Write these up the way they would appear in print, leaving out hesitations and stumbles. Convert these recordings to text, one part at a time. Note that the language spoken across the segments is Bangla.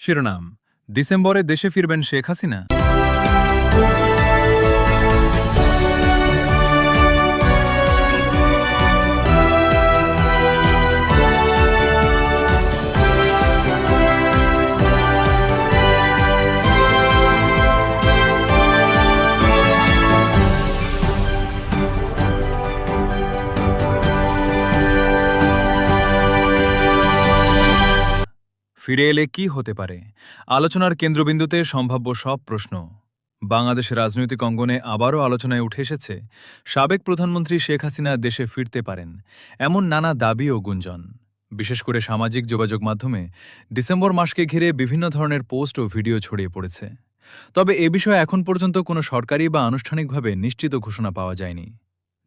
শিরোনাম: ডিসেম্বরে দেশে ফিরবেন শেখ হাসিনা। ফিরে এলে কি হতে পারে? আলোচনার কেন্দ্রবিন্দুতে সম্ভাব্য সব প্রশ্ন। বাংলাদেশের রাজনৈতিক অঙ্গনে আবারও আলোচনায় উঠে এসেছে সাবেক প্রধানমন্ত্রী শেখ হাসিনা দেশে ফিরতে পারেন এমন নানা দাবি ও গুঞ্জন। বিশেষ করে সামাজিক যোগাযোগ মাধ্যমে ডিসেম্বর মাসকে ঘিরে বিভিন্ন ধরনের পোস্ট ও ভিডিও ছড়িয়ে পড়েছে। তবে এ বিষয়ে এখন পর্যন্ত কোনো সরকারি বা আনুষ্ঠানিকভাবে নিশ্চিত ঘোষণা পাওয়া যায়নি।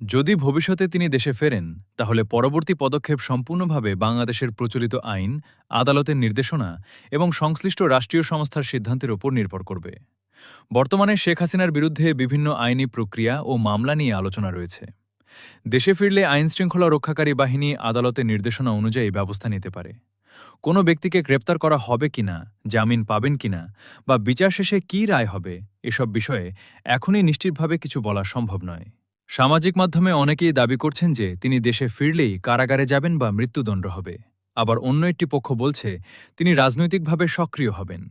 যদি ভবিষ্যতে তিনি দেশে ফেরেন, তাহলে পরবর্তী পদক্ষেপ সম্পূর্ণভাবে বাংলাদেশের প্রচলিত আইন, আদালতের নির্দেশনা এবং সংশ্লিষ্ট রাষ্ট্রীয় সংস্থার সিদ্ধান্তের উপর নির্ভর করবে। বর্তমানে শেখ হাসিনার বিরুদ্ধে বিভিন্ন আইনি প্রক্রিয়া ও মামলা নিয়ে আলোচনা রয়েছে। দেশে ফিরলে আইনশৃঙ্খলা রক্ষাকারী বাহিনী আদালতের নির্দেশনা অনুযায়ী ব্যবস্থা নিতে পারে। কোনো ব্যক্তিকে গ্রেপ্তার করা হবে কিনা, জামিন পাবেন কিনা বা বিচার শেষে কী রায় হবে, এসব বিষয়ে এখনই নিশ্চিতভাবে কিছু বলা সম্ভব নয়। সামাজিক মাধ্যমে অনেকেই দাবি করছেন যে তিনি দেশে ফিরলেই কারাগারে যাবেন বা মৃত্যুদণ্ড হবে। আবার অন্য একটি পক্ষ বলছে তিনি রাজনৈতিকভাবে সক্রিয় হবেন।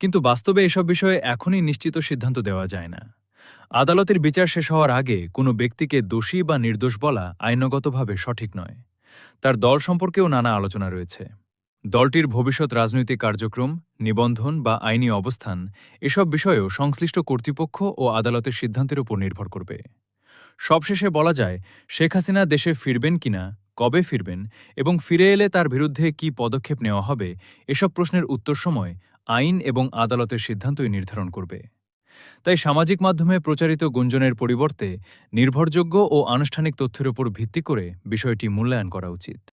কিন্তু বাস্তবে এসব বিষয়ে এখনই নিশ্চিত সিদ্ধান্ত দেওয়া যায় না। আদালতের বিচার শেষ হওয়ার আগে কোনো ব্যক্তিকে দোষী বা নির্দোষ বলা আইনগতভাবে সঠিক নয়। তার দল সম্পর্কেও নানা আলোচনা রয়েছে। দলটির ভবিষ্যৎ রাজনৈতিক কার্যক্রম, নিবন্ধন বা আইনি অবস্থান, এসব বিষয়েও সংশ্লিষ্ট কর্তৃপক্ষ ও আদালতের সিদ্ধান্তের উপর নির্ভর করবে। সবশেষে বলা যায়, শেখ হাসিনা দেশে ফিরবেন কিনা, কবে ফিরবেন এবং ফিরে এলে তার বিরুদ্ধে কী পদক্ষেপ নেওয়া হবে, এসব প্রশ্নের উত্তর সময় আইন এবং আদালতের সিদ্ধান্তই নির্ধারণ করবে। তাই সামাজিক মাধ্যমে প্রচারিত গুঞ্জনের পরিবর্তে নির্ভরযোগ্য ও আনুষ্ঠানিক তথ্যের উপর ভিত্তি করে বিষয়টি মূল্যায়ন করা উচিত।